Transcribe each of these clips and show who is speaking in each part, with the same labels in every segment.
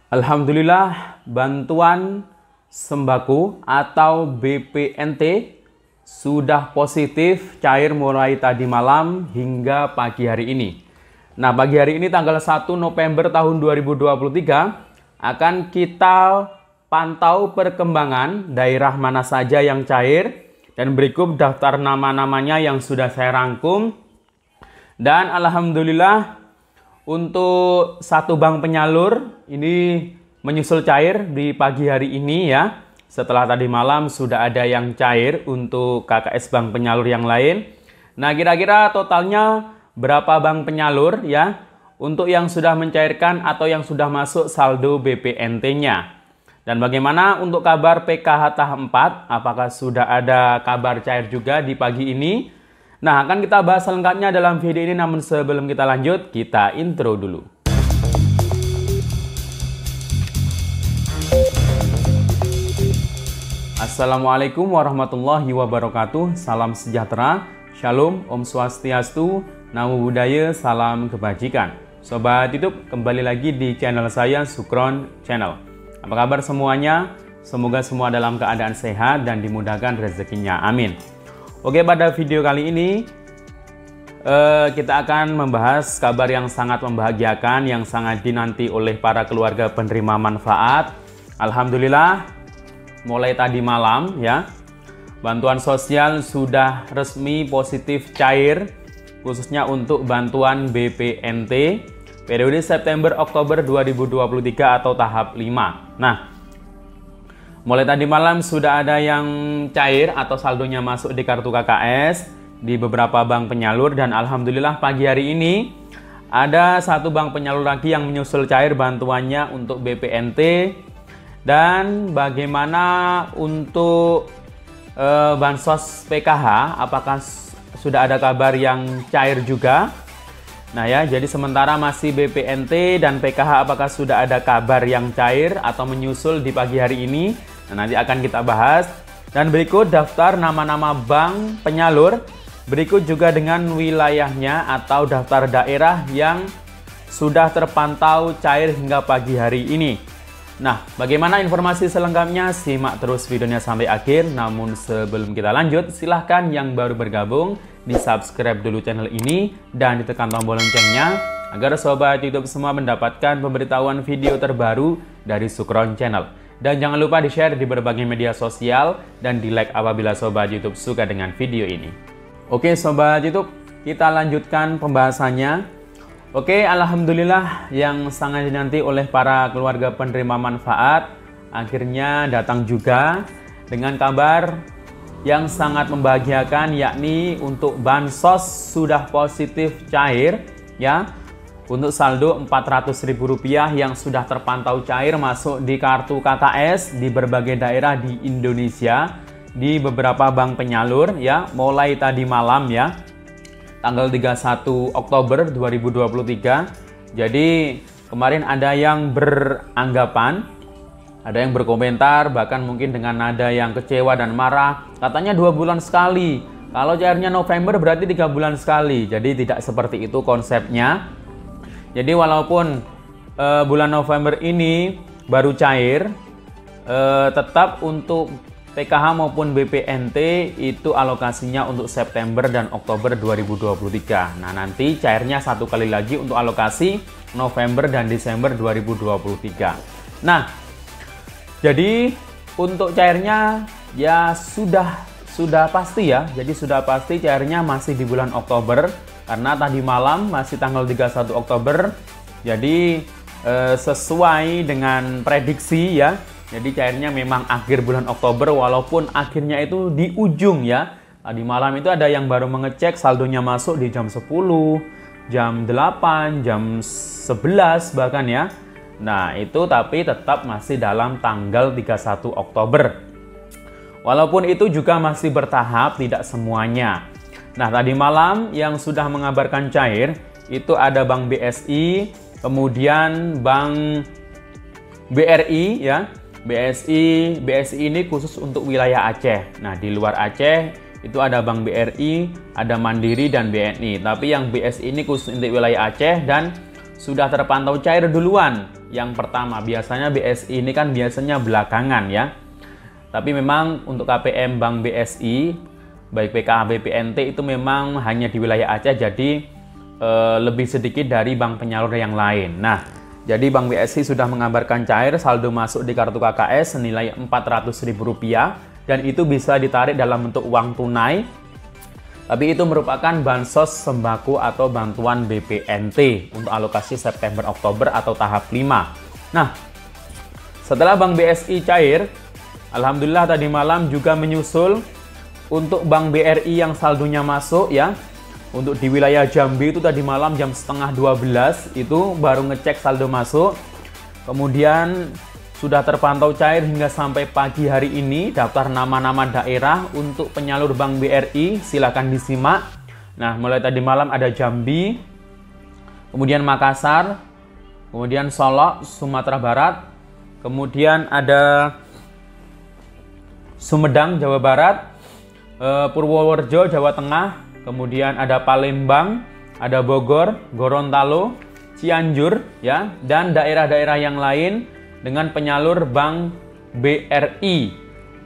Speaker 1: Alhamdulillah, bantuan sembako atau BPNT sudah positif cair mulai tadi malam hingga pagi hari ini. Nah, pagi hari ini tanggal 1 November tahun 2023 akan kita pantau perkembangan daerah mana saja yang cair dan berikut daftar nama-namanya yang sudah saya rangkum. Dan alhamdulillah untuk satu bank penyalur ini menyusul cair di pagi hari ini ya. Setelah tadi malam sudah ada yang cair untuk KKS bank penyalur yang lain. Nah, kira-kira totalnya berapa bank penyalur ya untuk yang sudah mencairkan atau yang sudah masuk saldo BPNT-nya. Dan bagaimana untuk kabar PKH tahap 4? Apakah sudah ada kabar cair juga di pagi ini? Nah, akan kita bahas selengkapnya dalam video ini, namun sebelum kita lanjut, kita intro dulu. Assalamualaikum warahmatullahi wabarakatuh. Salam sejahtera, Shalom, Om Swastiastu, Namo Buddhaya, salam kebajikan. Sobat YouTube, kembali lagi di channel saya, Sukron Channel. Apa kabar semuanya? Semoga semua dalam keadaan sehat dan dimudahkan rezekinya. Amin. Oke, pada video kali ini kita akan membahas kabar yang sangat membahagiakan, yang sangat dinanti oleh para keluarga penerima manfaat. Alhamdulillah, mulai tadi malam ya, bantuan sosial sudah resmi positif cair, khususnya untuk bantuan BPNT periode September-Oktober 2023 atau tahap 5. Nah, mulai tadi malam sudah ada yang cair atau saldonya masuk di kartu KKS di beberapa bank penyalur, dan alhamdulillah pagi hari ini ada satu bank penyalur lagi yang menyusul cair bantuannya untuk BPNT. Dan bagaimana untuk bansos PKH, apakah sudah ada kabar yang cair juga? Nah ya, jadi sementara masih BPNT dan PKH, apakah sudah ada kabar yang cair atau menyusul di pagi hari ini? Nah, nanti akan kita bahas. Dan berikut daftar nama-nama bank penyalur, berikut juga dengan wilayahnya atau daftar daerah yang sudah terpantau cair hingga pagi hari ini. Nah, bagaimana informasi selengkapnya? Simak terus videonya sampai akhir. Namun sebelum kita lanjut, silahkan yang baru bergabung di-subscribe dulu channel ini dan ditekan tombol loncengnya agar sobat YouTube semua mendapatkan pemberitahuan video terbaru dari Sukron Channel. Dan jangan lupa di-share di berbagai media sosial dan di-like apabila sobat YouTube suka dengan video ini. Oke sobat YouTube, kita lanjutkan pembahasannya. Oke, alhamdulillah yang sangat dinanti oleh para keluarga penerima manfaat akhirnya datang juga dengan kabar yang sangat membahagiakan, yakni untuk bansos sudah positif cair ya, untuk saldo Rp400.000 yang sudah terpantau cair masuk di kartu KKS di berbagai daerah di Indonesia di beberapa bank penyalur ya, mulai tadi malam ya, tanggal 31 Oktober 2023. Jadi kemarin ada yang beranggapan, ada yang berkomentar, bahkan mungkin dengan nada yang kecewa dan marah. Katanya 2 bulan sekali. Kalau cairnya November berarti 3 bulan sekali. Jadi tidak seperti itu konsepnya. Jadi walaupun bulan November ini baru cair, tetap untuk PKH maupun BPNT itu alokasinya untuk September dan Oktober 2023. Nah, nanti cairnya satu kali lagi untuk alokasi November dan Desember 2023. Nah, jadi untuk cairnya ya sudah pasti ya. Jadi sudah pasti cairnya masih di bulan Oktober karena tadi malam masih tanggal 31 Oktober. Jadi sesuai dengan prediksi ya. Jadi cairnya memang akhir bulan Oktober, walaupun akhirnya itu di ujung ya. Tadi malam itu ada yang baru mengecek saldonya masuk di jam 10, jam 8, jam 11 bahkan ya. Nah itu tapi tetap masih dalam tanggal 31 Oktober. Walaupun itu juga masih bertahap, tidak semuanya. Nah tadi malam yang sudah mengabarkan cair itu ada Bank BSI, kemudian Bank BRI ya. BSI ini khusus untuk wilayah Aceh. Nah, di luar Aceh itu ada Bank BRI, ada Mandiri dan BNI. Tapi yang BSI ini khusus untuk wilayah Aceh dan sudah terpantau cair duluan yang pertama. Biasanya BSI ini kan biasanya belakangan ya. Tapi memang untuk KPM Bank BSI, baik PKH BPNT itu memang hanya di wilayah Aceh, jadi lebih sedikit dari bank penyalur yang lain. Nah, jadi Bank BSI sudah mengabarkan cair saldo masuk di kartu KKS senilai Rp400.000 dan itu bisa ditarik dalam bentuk uang tunai. Tapi itu merupakan bansos sembako atau bantuan BPNT untuk alokasi September-Oktober atau tahap 5. Nah, setelah Bank BSI cair, alhamdulillah tadi malam juga menyusul untuk Bank BRI yang saldonya masuk ya. Untuk di wilayah Jambi itu tadi malam jam setengah 12 itu baru ngecek saldo masuk. Kemudian sudah terpantau cair hingga sampai pagi hari ini daftar nama-nama daerah untuk penyalur Bank BRI, silakan disimak. Nah, mulai tadi malam ada Jambi, kemudian Makassar, kemudian Solok, Sumatera Barat, kemudian ada Sumedang, Jawa Barat, Purworejo, Jawa Tengah, kemudian ada Palembang, ada Bogor, Gorontalo, Cianjur, ya, dan daerah-daerah yang lain dengan penyalur Bank BRI.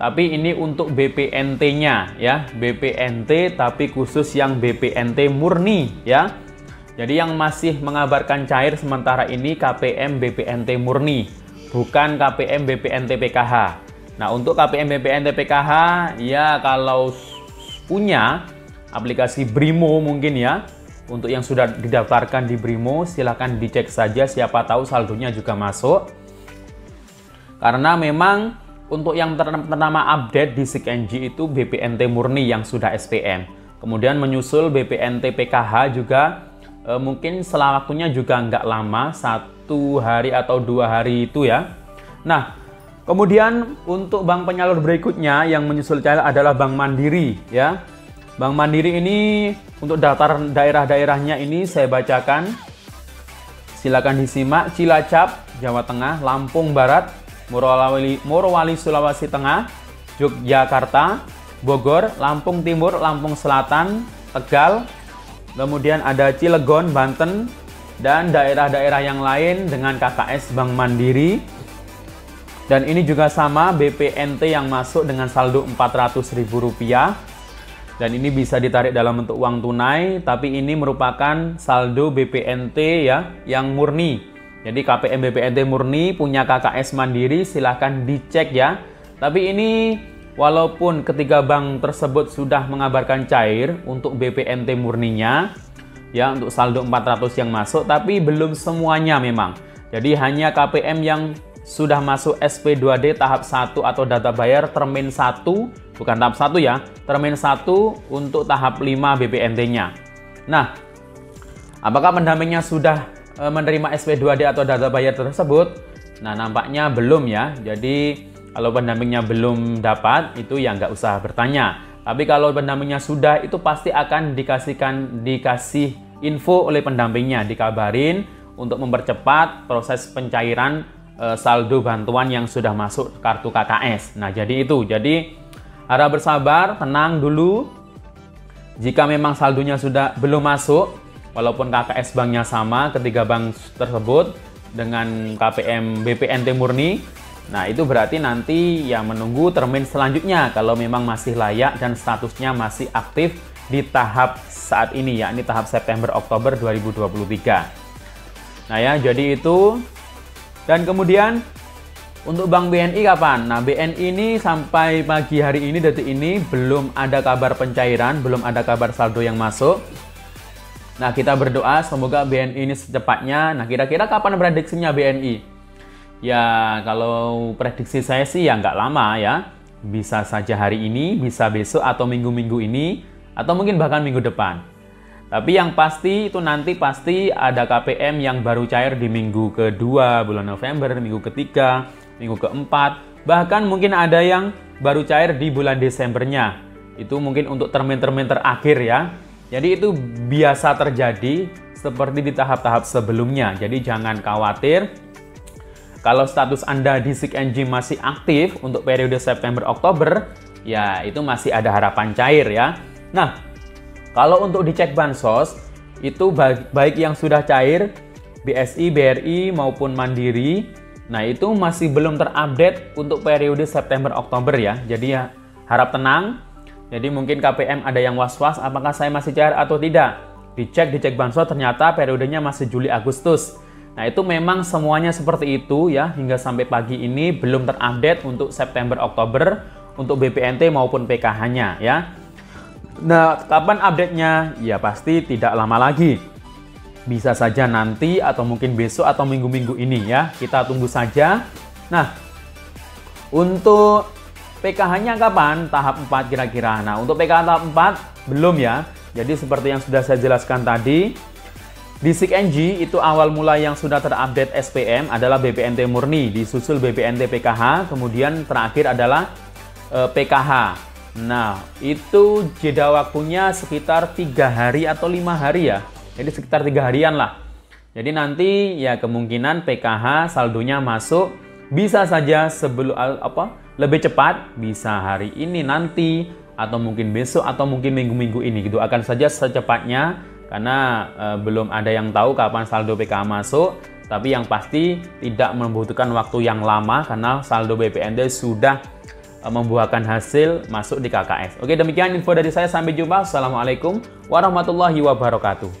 Speaker 1: Tapi ini untuk BPNT-nya ya, BPNT tapi khusus yang BPNT murni ya. Jadi yang masih mengabarkan cair sementara ini KPM BPNT murni, bukan KPM BPNT PKH. Nah, untuk KPM BPNT PKH ya kalau punya aplikasi Brimo mungkin ya, untuk yang sudah didaftarkan di Brimo silahkan dicek saja, siapa tahu saldonya juga masuk. Karena memang untuk yang pertama update di SIKNJ itu BPNT murni yang sudah SPM. Kemudian menyusul BPNT PKH juga mungkin setelah waktunya juga nggak lama, 1 hari atau 2 hari itu ya. Nah, kemudian untuk bank penyalur berikutnya yang menyusul cair adalah Bank Mandiri ya. Bank Mandiri ini untuk daftar daerah-daerahnya ini saya bacakan. Silakan disimak: Cilacap, Jawa Tengah, Lampung Barat, Morowali Sulawesi Tengah, Yogyakarta, Bogor, Lampung Timur, Lampung Selatan, Tegal, kemudian ada Cilegon, Banten, dan daerah-daerah yang lain dengan KKS Bank Mandiri. Dan ini juga sama BPNT yang masuk dengan saldo Rp400.000 dan ini bisa ditarik dalam bentuk uang tunai, tapi ini merupakan saldo BPNT ya yang murni. Jadi KPM BPNT murni punya KKS Mandiri, silahkan dicek ya. Tapi ini walaupun ketiga bank tersebut sudah mengabarkan cair untuk BPNT murninya ya, untuk saldo 400 yang masuk, tapi belum semuanya memang. Jadi hanya KPM yang sudah masuk SP2D tahap 1 atau data bayar termin 1, bukan tahap 1 ya, termin 1 untuk tahap 5 BPNT-nya. Nah, apakah pendampingnya sudah menerima SP2D atau data bayar tersebut? Nah, nampaknya belum ya. Jadi kalau pendampingnya belum dapat, itu ya nggak usah bertanya. Tapi kalau pendampingnya sudah, itu pasti akan dikasih info oleh pendampingnya, dikabarin untuk mempercepat proses pencairan saldo bantuan yang sudah masuk kartu KKS. Nah, jadi itu. Jadi harap bersabar, tenang dulu. Jika memang saldonya sudah belum masuk, walaupun KKS banknya sama, ketiga bank tersebut dengan KPM BPNT murni, nah itu berarti nanti ya menunggu termin selanjutnya kalau memang masih layak dan statusnya masih aktif di tahap saat ini, yakni tahap September-Oktober 2023. Nah ya, jadi itu. Dan kemudian untuk Bank BNI kapan? Nah, BNI ini sampai pagi hari ini, detik ini belum ada kabar pencairan, belum ada kabar saldo yang masuk. Nah, kita berdoa semoga BNI ini secepatnya. Nah, kira-kira kapan prediksinya BNI? Ya, kalau prediksi saya sih ya nggak lama ya. Bisa saja hari ini, bisa besok atau minggu-minggu ini, atau mungkin bahkan minggu depan. Tapi yang pasti itu nanti pasti ada KPM yang baru cair di minggu kedua bulan November, minggu ketiga, minggu keempat. Bahkan mungkin ada yang baru cair di bulan Desembernya. Itu mungkin untuk termin-termin terakhir ya. Jadi itu biasa terjadi seperti di tahap-tahap sebelumnya. Jadi jangan khawatir. Kalau status Anda di SIKNJ masih aktif untuk periode September-Oktober, ya itu masih ada harapan cair ya. Nah, kalau untuk dicek bansos, itu baik yang sudah cair, BSI, BRI maupun Mandiri. Nah, itu masih belum terupdate untuk periode September-Oktober ya. Jadi ya harap tenang. Jadi mungkin KPM ada yang was-was apakah saya masih cair atau tidak. Dicek Bansos ternyata periodenya masih Juli-Agustus. Nah, itu memang semuanya seperti itu ya. Hingga sampai pagi ini belum terupdate untuk September-Oktober untuk BPNT maupun PKH-nya ya. Nah, kapan update-nya? Ya pasti tidak lama lagi. Bisa saja nanti atau mungkin besok atau minggu-minggu ini ya. Kita tunggu saja. Nah, untuk PKH-nya kapan? Tahap 4 kira-kira. Nah, untuk PKH tahap 4 belum ya. Jadi seperti yang sudah saya jelaskan tadi, di SIKNG itu awal mula yang sudah terupdate SPM adalah BPNT murni, disusul BPNT PKH, kemudian terakhir adalah PKH. Nah, itu jeda waktunya sekitar 3 hari atau 5 hari ya. Jadi sekitar 3 harian lah. Jadi nanti ya kemungkinan PKH saldonya masuk bisa saja sebelum lebih cepat, bisa hari ini nanti atau mungkin besok atau mungkin minggu-minggu ini gitu. Akan saja secepatnya karena belum ada yang tahu kapan saldo PKH masuk, tapi yang pasti tidak membutuhkan waktu yang lama karena saldo BPNT sudah membuahkan hasil masuk di KKS. Oke, demikian info dari saya. Sampai jumpa. Assalamualaikum warahmatullahi wabarakatuh.